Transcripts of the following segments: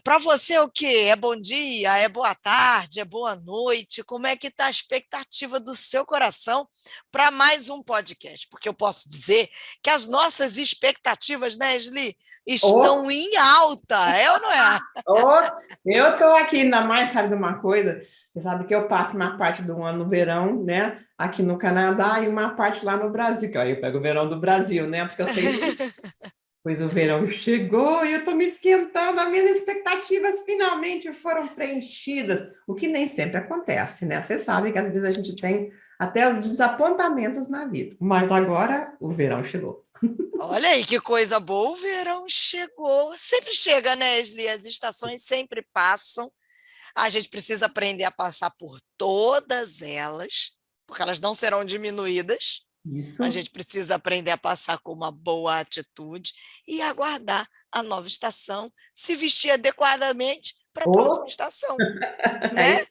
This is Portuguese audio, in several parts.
para você o quê? É bom dia? É boa tarde? É boa noite? Como é que está a expectativa do seu coração para mais um podcast? Porque eu posso dizer que as nossas expectativas, né, Esli, Ô, estão em alta, é ou não é? ô, eu estou aqui, ainda mais, sabe de uma coisa? Você sabe que eu passo uma parte do ano no verão, né? Aqui no Canadá e uma parte lá no Brasil, que aí eu pego o verão do Brasil, né? Porque eu sei, pois o verão chegou e eu estou me esquentando, as minhas expectativas finalmente foram preenchidas, o que nem sempre acontece, né? Você sabe que às vezes a gente tem até os desapontamentos na vida, mas agora o verão chegou. Olha aí que coisa boa, o verão chegou. Sempre chega, né, Esli? As estações sempre passam. A gente precisa aprender a passar por todas elas, porque elas não serão diminuídas. A Isso. gente precisa aprender a passar com uma boa atitude e aguardar a nova estação, se vestir adequadamente para a próxima Ô, estação, é né? isso.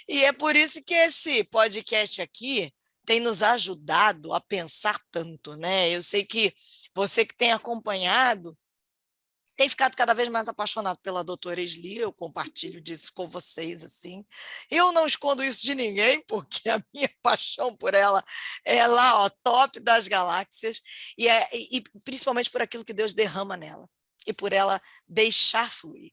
E é por isso que esse podcast aqui tem nos ajudado a pensar tanto, né? Eu sei que você que tem acompanhado tem ficado cada vez mais apaixonado pela doutora Esli, eu compartilho disso com vocês, assim. Eu não escondo isso de ninguém, porque a minha paixão por ela é lá, ó, top das galáxias, e principalmente por aquilo que Deus derrama nela, e por ela deixar fluir.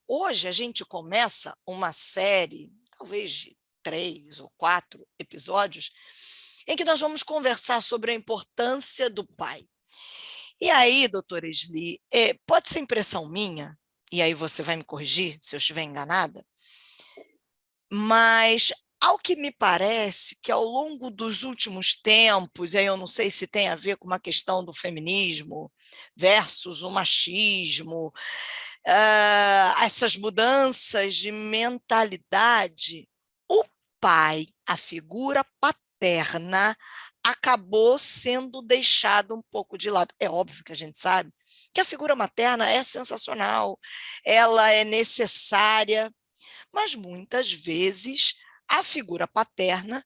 Hoje a gente começa uma série, talvez de 3 ou 4 episódios, em que nós vamos conversar sobre a importância do pai. E aí, doutora Esli, pode ser impressão minha, e aí você vai me corrigir se eu estiver enganada, mas ao que me parece que ao longo dos últimos tempos, e aí eu não sei se tem a ver com uma questão do feminismo versus o machismo, essas mudanças de mentalidade, o pai, a figura paterna, acabou sendo deixado um pouco de lado. É óbvio que a gente sabe que a figura materna é sensacional, ela é necessária, mas muitas vezes a figura paterna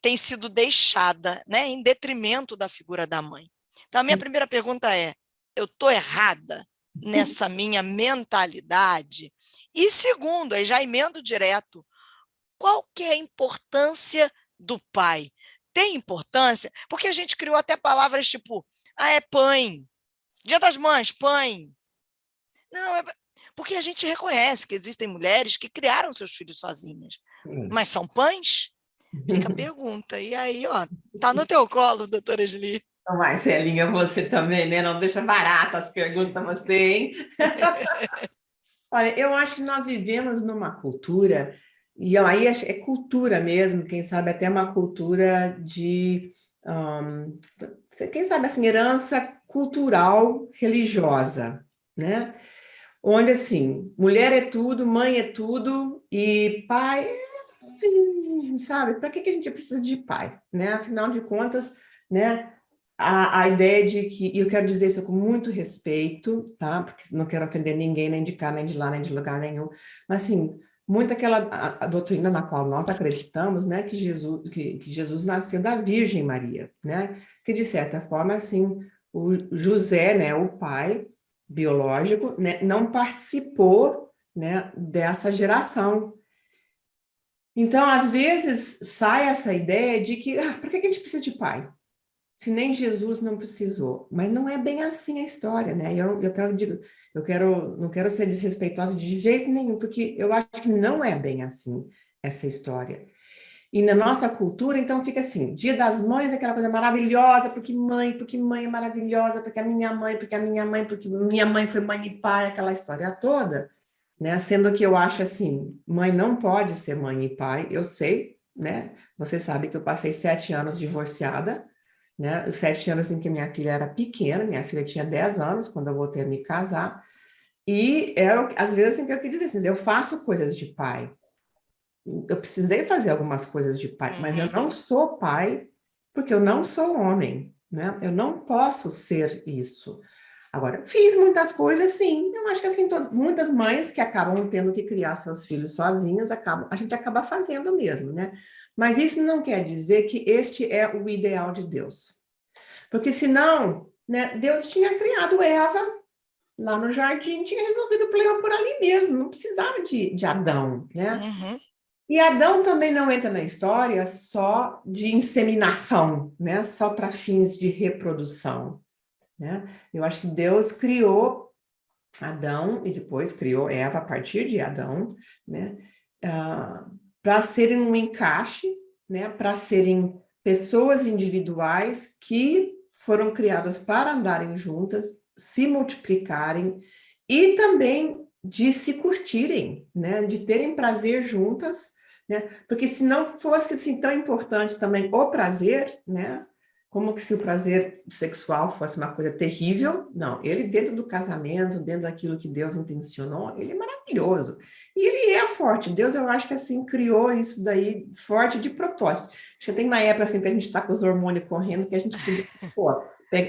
tem sido deixada, né, em detrimento da figura da mãe. Então, a minha primeira pergunta é: eu estou errada nessa minha mentalidade? E segundo, aí já emendo direto, qual que é a importância do pai? Tem importância? Porque a gente criou até palavras tipo, é pãe, Dia das Mães, pãe. Não, porque a gente reconhece que existem mulheres que criaram seus filhos sozinhas, mas são pães? Fica a pergunta. E aí, ó, tá no teu colo, doutora Esli. Então, Marcelinha, você também, né? Não deixa barato as perguntas para você, hein? Olha, eu acho que nós vivemos numa cultura, e aí é cultura mesmo, quem sabe até uma cultura de, hum, quem sabe assim, herança cultural religiosa, né? Onde assim, mulher é tudo, mãe é tudo, e pai, sabe? Para que a gente precisa de pai, né? Afinal de contas, né? A ideia de que, e eu quero dizer isso com muito respeito, tá? Porque não quero ofender ninguém, nem de cá, nem de lá, nem de lugar nenhum, mas assim, muito aquela a doutrina na qual nós acreditamos, né? Que Jesus nasceu da Virgem Maria, né? Que de certa forma, assim, o José, né? O pai biológico, né? Não participou, né? Dessa geração. Então, às vezes, sai essa ideia de que, para que a gente precisa de pai? Se nem Jesus não precisou. Mas não é bem assim a história, né? Não quero ser desrespeitosa de jeito nenhum, porque eu acho que não é bem assim essa história. E na nossa cultura, então, fica assim, Dia das Mães é aquela coisa maravilhosa, porque mãe é maravilhosa, porque a minha mãe, porque a minha mãe, porque minha mãe foi mãe e pai, aquela história toda, né? Sendo que eu acho assim, mãe não pode ser mãe e pai, eu sei, né? Você sabe que eu passei 7 anos divorciada, né? Os 7 anos em que minha filha era pequena, minha filha tinha 10 anos quando eu voltei a me casar, e era, às vezes, assim, que eu queria dizer assim, eu faço coisas de pai, eu precisei fazer algumas coisas de pai, mas eu não Uhum. sou pai porque eu não sou homem, né? Eu não posso ser isso. Agora, fiz muitas coisas, sim. Eu acho que assim, muitas mães que acabam tendo que criar seus filhos sozinhas, a gente acaba fazendo mesmo, né? Mas isso não quer dizer que este é o ideal de Deus. Porque senão, né, Deus tinha criado Eva lá no jardim, tinha resolvido o problema por ali mesmo, não precisava de Adão, né? Uhum. E Adão também não entra na história só de inseminação, né? Só para fins de reprodução, né? Eu acho que Deus criou Adão e depois criou Eva a partir de Adão, né? Para serem um encaixe, né? Para serem pessoas individuais que foram criadas para andarem juntas, se multiplicarem e também de se curtirem, né? De terem prazer juntas, né? Porque se não fosse assim tão importante também o prazer, né? Como que se o prazer sexual fosse uma coisa terrível. Não, ele dentro do casamento, dentro daquilo que Deus intencionou, ele é maravilhoso. E ele é forte. Deus, eu acho que assim, criou isso daí forte de propósito. Acho que tem uma época assim que a gente está com os hormônios correndo, que a gente podia, pô,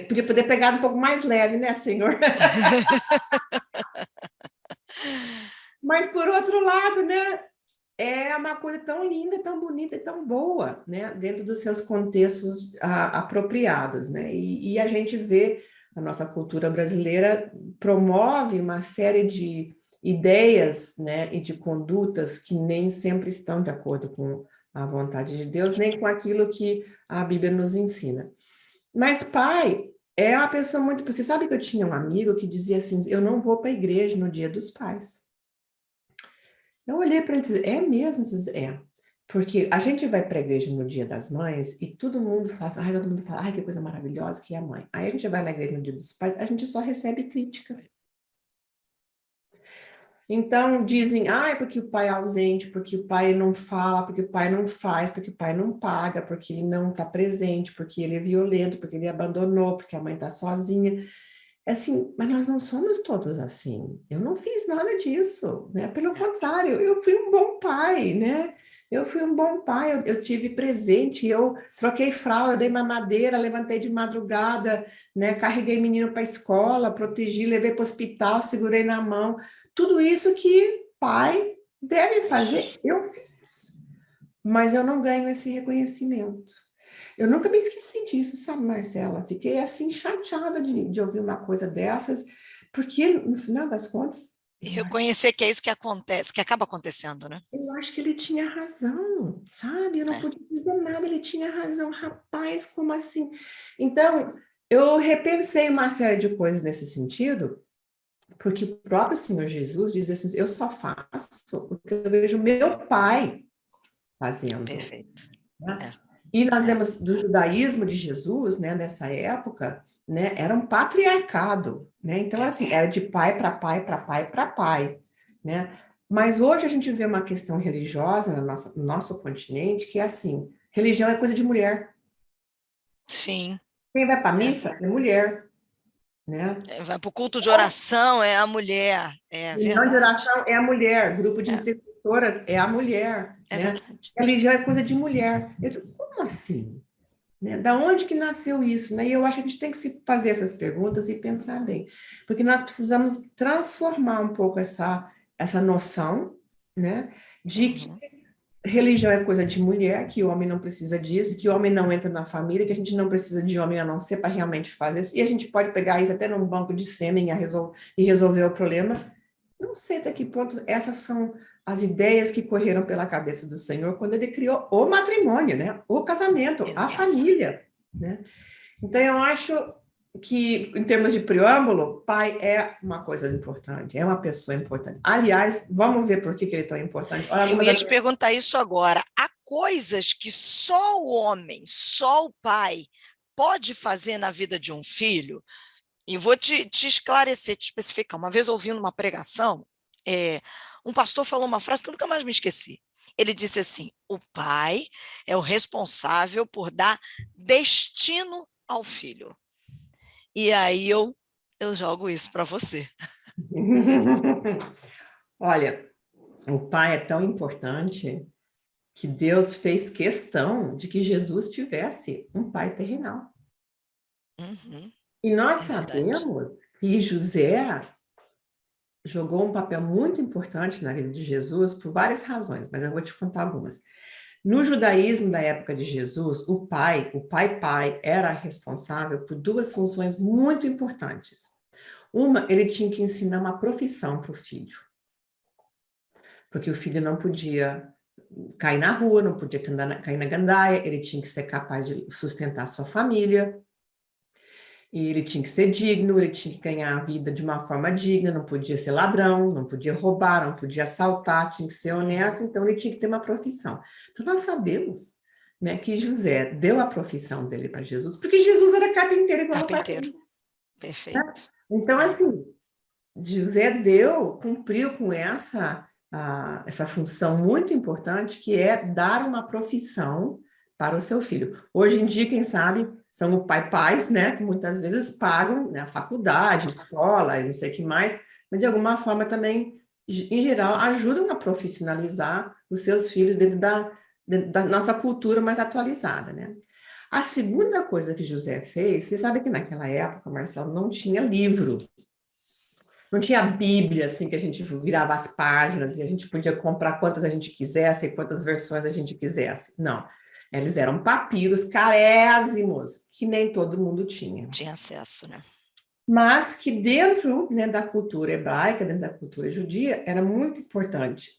podia poder pegar um pouco mais leve, né, Senhor? Mas por outro lado, né, é uma coisa tão linda, tão bonita e tão boa, né? Dentro dos seus contextos apropriados, né? E a gente vê a nossa cultura brasileira promove uma série de ideias, né? E de condutas que nem sempre estão de acordo com a vontade de Deus, nem com aquilo que a Bíblia nos ensina. Mas pai é uma pessoa muito... Você sabe que eu tinha um amigo que dizia assim, eu não vou para a igreja no Dia dos Pais. Eu olhei para ele e disse, é mesmo? Disse, é. Porque a gente vai para a igreja no Dia das Mães e todo mundo fala, ai, que coisa maravilhosa que é a mãe. Aí a gente vai na igreja no Dia dos Pais, a gente só recebe crítica. Então dizem, ai, porque o pai é ausente, porque o pai não fala, porque o pai não faz, porque o pai não paga, porque ele não está presente, porque ele é violento, porque ele abandonou, porque a mãe está sozinha. Assim, mas nós não somos todos assim. Eu não fiz nada disso, né? Pelo contrário, eu fui um bom pai, né? Eu fui um bom pai, eu tive presente, eu troquei fralda, dei mamadeira, levantei de madrugada, né? Carreguei menino para a escola, protegi, levei para o hospital, segurei na mão. Tudo isso que pai deve fazer, eu fiz. Mas eu não ganho esse reconhecimento. Eu nunca me esqueci disso, sabe, Marcela? Fiquei assim chateada de ouvir uma coisa dessas, porque no final das contas, E reconhecer que é isso que acontece, que acaba acontecendo, né? eu acho que ele tinha razão, sabe? Eu não É. podia dizer nada, ele tinha razão, rapaz, como assim? Então, eu repensei uma série de coisas nesse sentido, porque o próprio Senhor Jesus diz assim, eu só faço porque eu vejo meu pai fazendo. Perfeito. Né? É, E nós é. vemos do judaísmo de Jesus, né, nessa época, né, era um patriarcado, né? Então assim, era de pai para pai para pai para pai, né? Mas hoje a gente vê uma questão religiosa no nosso continente que é assim, religião é coisa de mulher. Sim. Quem vai para a É. missa é mulher, né? Vai para o culto de oração, é a mulher. É Reunião de verdade. oração é a mulher, grupo de É, intercessoras é a mulher, é né? verdade. Religião é coisa de mulher. Eu digo, como assim? Né? Da onde que nasceu isso? Né? E eu acho que a gente tem que se fazer essas perguntas e pensar bem, porque nós precisamos transformar um pouco essa noção, né, de que Uhum. religião é coisa de mulher, que o homem não precisa disso, que o homem não entra na família, que a gente não precisa de homem a não ser para realmente fazer isso, e a gente pode pegar isso até num banco de sêmen e resolver o problema. Não sei até que ponto essas são as ideias que correram pela cabeça do Senhor quando ele criou o matrimônio, né? O casamento, a Exato. família, né? Então, eu acho que, em termos de preâmbulo, pai é uma coisa importante, é uma pessoa importante. Aliás, vamos ver por que ele é tão importante. Olha, Eu alguma ia das... te perguntar isso agora. Há coisas que só o homem, só o pai pode fazer na vida de um filho? E vou te esclarecer, te especificar. Uma vez ouvindo uma pregação, um pastor falou uma frase que eu nunca mais me esqueci. Ele disse assim: o pai é o responsável por dar destino ao filho. E aí eu jogo isso para você. Olha, o pai é tão importante que Deus fez questão de que Jesus tivesse um pai terrenal. Uhum, E nós é verdade. sabemos que José jogou um papel muito importante na vida de Jesus por várias razões, mas eu vou te contar algumas. No judaísmo da época de Jesus, o pai, era responsável por duas funções muito importantes. Ele tinha que ensinar uma profissão para o filho. Porque o filho não podia cair na rua, não podia cair na gandaia, ele tinha que ser capaz de sustentar sua família, e ele tinha que ser digno, ele tinha que ganhar a vida de uma forma digna, não podia ser ladrão, não podia roubar, não podia assaltar, tinha que ser honesto, então ele tinha que ter uma profissão. Então nós sabemos, né, que José deu a profissão dele para Jesus, porque Jesus era carpinteiro igual o pai Carpinteiro. dele, né? Perfeito. Então, assim, José cumpriu com essa função muito importante, que é dar uma profissão para o seu filho. Hoje em dia, quem sabe, são os pais, né, que muitas vezes pagam, né, a faculdade, escola e não sei o que mais, mas de alguma forma também, em geral, ajudam a profissionalizar os seus filhos dentro da nossa cultura mais atualizada, né? A segunda coisa que José fez, você sabe que naquela época, Marcelo, não tinha livro. Não tinha Bíblia, assim, que a gente virava as páginas e a gente podia comprar quantas a gente quisesse e quantas versões a gente quisesse. Não. Eles eram papiros carésimos, que nem todo mundo tinha. Tinha acesso, né? Mas que dentro, né, da cultura hebraica, dentro da cultura judia, era muito importante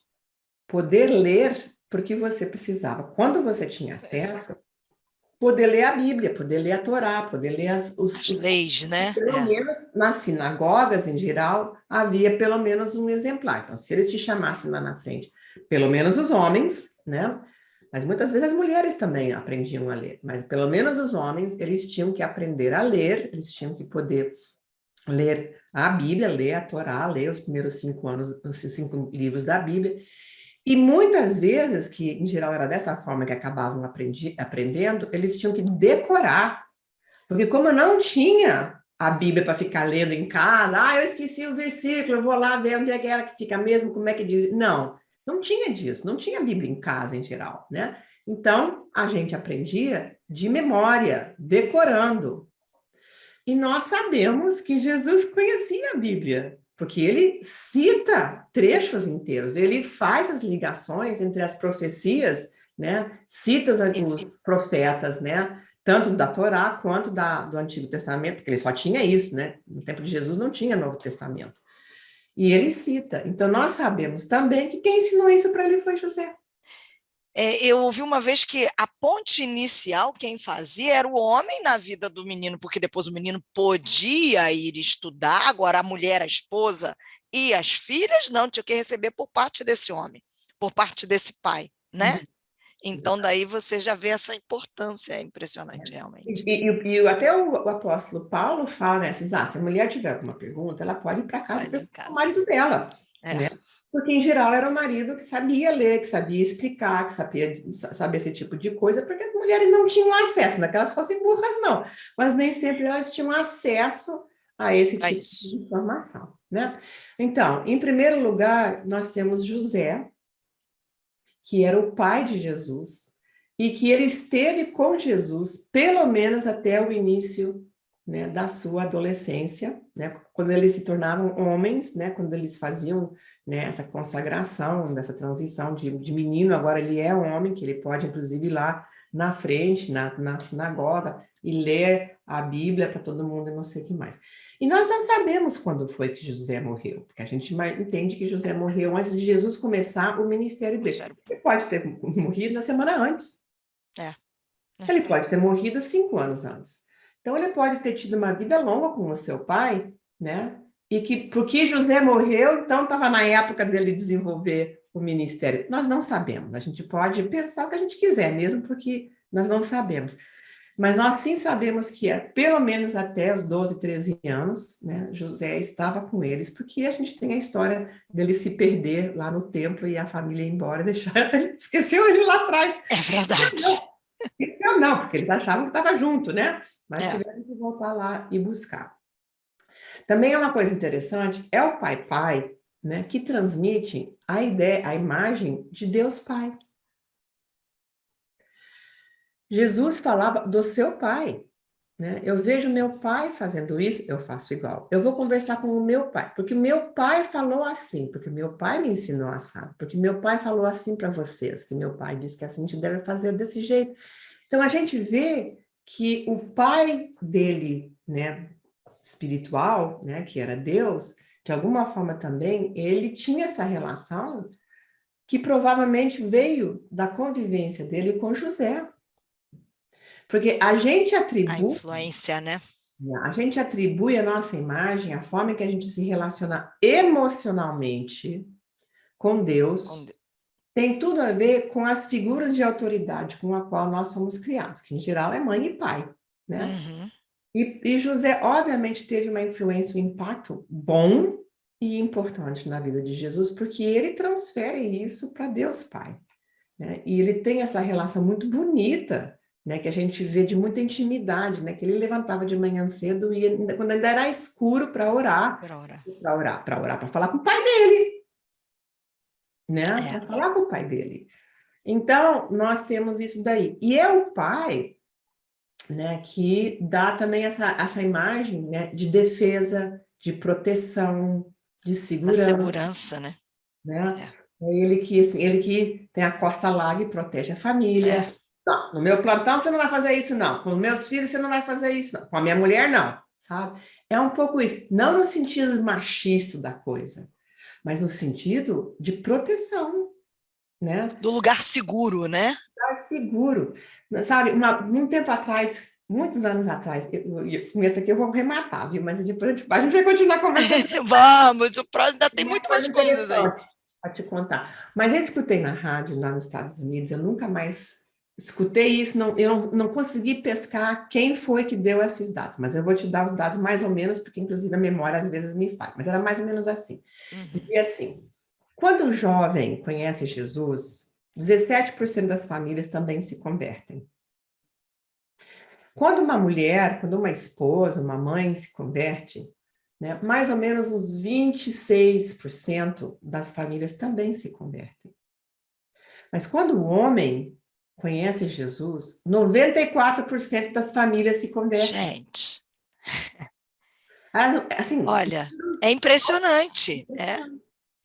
poder ler, porque você precisava, quando você tinha acesso, poder ler a Bíblia, poder ler a Torá, poder ler As leis, né? pelo menos nas sinagogas, em geral, havia pelo menos um exemplar. Então, se eles te chamassem lá na frente, pelo menos os homens, né? Mas muitas vezes as mulheres também aprendiam a ler, mas pelo menos os homens, eles tinham que aprender a ler, eles tinham que poder ler a Bíblia, ler a Torá, ler os primeiros 5 anos, os 5 livros da Bíblia. E muitas vezes, que em geral era dessa forma que acabavam aprendendo, eles tinham que decorar. Porque como não tinha a Bíblia para ficar lendo em casa, eu esqueci o versículo, eu vou lá ver onde é que era que fica mesmo, como é que diz. Não, não tinha disso, não tinha Bíblia em casa em geral, né? Então, a gente aprendia de memória, decorando. E nós sabemos que Jesus conhecia a Bíblia, porque ele cita trechos inteiros, ele faz as ligações entre as profecias, né? Cita os profetas, né? Tanto da Torá quanto do Antigo Testamento, porque ele só tinha isso, né? No tempo de Jesus não tinha Novo Testamento. E ele cita. Então, nós sabemos também que quem ensinou isso para ele foi José. Eu ouvi uma vez que a ponte inicial, quem fazia era o homem na vida do menino, porque depois o menino podia ir estudar, agora a mulher, a esposa e as filhas não tinham que receber por parte desse homem, por parte desse pai, né? Então, daí você já vê essa importância, é impressionante, realmente. Até o apóstolo Paulo fala, né, se a mulher tiver alguma pergunta, ela pode ir para casa Faz em perguntar ao casa. marido dela, É. né? Porque, em geral, era o marido que sabia ler, que sabia explicar, que sabia esse tipo de coisa, porque as mulheres não tinham acesso, não é que elas fossem burras, não, mas nem sempre elas tinham acesso a esse tipo de informação, né? Então, em primeiro lugar, nós temos José, que era o pai de Jesus, e que ele esteve com Jesus pelo menos até o início, né, da sua adolescência, né, quando eles se tornavam homens, né, quando eles faziam, né, essa consagração, dessa transição de menino, agora ele é um homem, que ele pode inclusive ir lá na frente, na sinagoga, e ler a Bíblia para todo mundo e não sei o que mais. E nós não sabemos quando foi que José morreu, porque a gente entende que José morreu antes de Jesus começar o ministério dele. Ele pode ter morrido na semana antes. Ele pode ter morrido 5 anos antes. Então, ele pode ter tido uma vida longa com o seu pai, né? E que, porque José morreu, então estava na época dele desenvolver o ministério. Nós não sabemos. A gente pode pensar o que a gente quiser, mesmo porque nós não sabemos. Mas nós sim sabemos que pelo menos até os 12, 13 anos, né, José estava com eles, porque a gente tem a história dele se perder lá no templo e a família ir embora, esqueceu ele lá atrás. É verdade. Não, porque eles achavam que estava junto, né? Mas tiveram que voltar lá e buscar. Também é uma coisa interessante, é o pai, né, que transmite a ideia, a imagem de Deus Pai. Jesus falava do seu pai, né? Eu vejo meu pai fazendo isso, eu faço igual. Eu vou conversar com o meu pai, porque o meu pai falou assim, porque o meu pai me ensinou assim, porque meu pai falou assim para vocês, que meu pai disse que assim a gente deve fazer desse jeito. Então a gente vê que o pai dele, né, espiritual, né, que era Deus, de alguma forma também, ele tinha essa relação que provavelmente veio da convivência dele com José. Porque A influência, né? a gente atribui a nossa imagem, a forma que a gente se relaciona emocionalmente com Deus, tem tudo a ver com as figuras de autoridade com a qual nós somos criados, que em geral é mãe e pai, né? Uhum. E José, obviamente, teve uma influência, um impacto bom e importante na vida de Jesus, porque ele transfere isso para Deus Pai, né? E ele tem essa relação muito bonita, né, que a gente vê de muita intimidade, né, que ele levantava de manhã cedo e quando ainda era escuro para orar, para falar com o pai dele, né, para falar com o pai dele. Então, nós temos isso daí. E é o pai, né, que dá também essa imagem, né, de defesa, de proteção, de A segurança, segurança, né? né? É ele que, assim, ele que tem a costa larga e protege a família. Não, no meu plantão você não vai fazer isso, não. Com os meus filhos você não vai fazer isso, não. Com a minha mulher, não, sabe? É um pouco isso. Não no sentido machista da coisa, mas no sentido de proteção, né? Do lugar seguro, né? Lugar seguro. Sabe, um tempo atrás, muitos anos atrás, com esse aqui eu vou rematar, viu? Mas depois a gente vai continuar conversando. Vamos, o próximo ainda tem Uma muito coisa mais coisas aí. interessante para te contar. Mas eu escutei na rádio lá nos Estados Unidos, eu nunca mais escutei isso, eu não consegui pescar quem foi que deu esses dados, mas eu vou te dar os dados mais ou menos, porque inclusive a memória às vezes me falha, mas era mais ou menos assim. Uhum. E assim, quando o jovem conhece Jesus, 17% das famílias também se convertem. Quando uma mulher, quando uma esposa, uma mãe se converte, né, mais ou menos uns 26% das famílias também se convertem. Mas quando o homem conhece Jesus, 94% das famílias se convertem. Gente, Assim, olha, é impressionante. É né?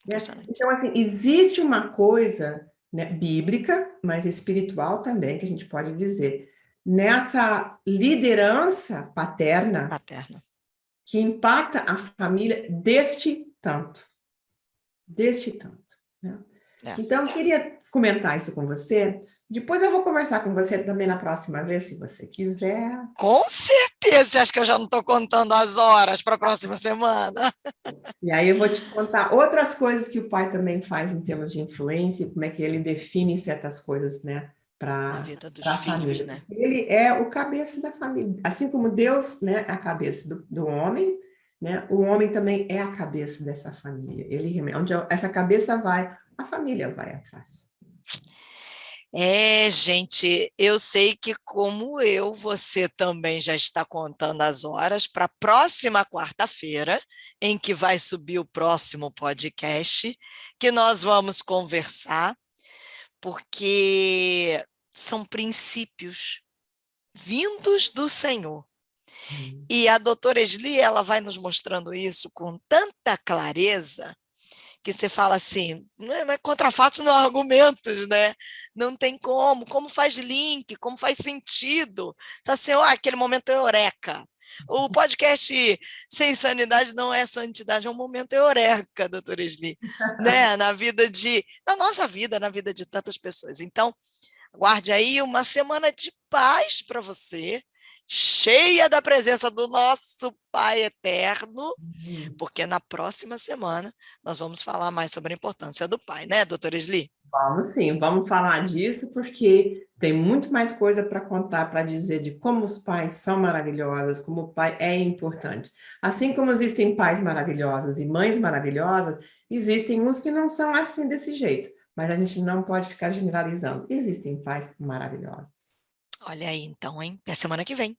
impressionante. Então, assim, existe uma coisa, né, bíblica, mas espiritual também, que a gente pode dizer, nessa liderança paterna Paterno. que impacta a família deste tanto. Deste tanto. Né? É. Então, eu queria comentar isso com você. Depois eu vou conversar com você também na próxima vez, se você quiser. Com certeza, você acha que eu já não estou contando as horas para a próxima semana? E aí eu vou te contar outras coisas que o pai também faz em termos de influência, como é que ele define certas coisas, né, Na para vida dos a filhos, família. né? Ele é o cabeça da família. Assim como Deus, né, é a cabeça do homem, né, o homem também é a cabeça dessa família. Ele, onde essa cabeça vai, a família vai atrás. É, gente, eu sei que como eu, você também já está contando as horas para a próxima quarta-feira, em que vai subir o próximo podcast, que nós vamos conversar, porque são princípios vindos do Senhor. E a doutora Esli, ela vai nos mostrando isso com tanta clareza, que você fala assim, não é contra fatos, não há argumentos, né? Não tem como faz link, como faz sentido. Tá assim, aquele momento é eureka. O podcast Sem Sanidade não é santidade, é um momento eureka, doutora Esli, né? Na nossa vida, na vida de tantas pessoas. Então, guarde aí uma semana de paz para você, cheia da presença do nosso Pai Eterno, porque na próxima semana nós vamos falar mais sobre a importância do pai, né, doutora Esli? Vamos sim, vamos falar disso, porque tem muito mais coisa para contar, para dizer de como os pais são maravilhosos, como o pai é importante. Assim como existem pais maravilhosos e mães maravilhosas, existem uns que não são assim desse jeito, mas a gente não pode ficar generalizando. Existem pais maravilhosos. Olha aí então, hein? Até semana que vem.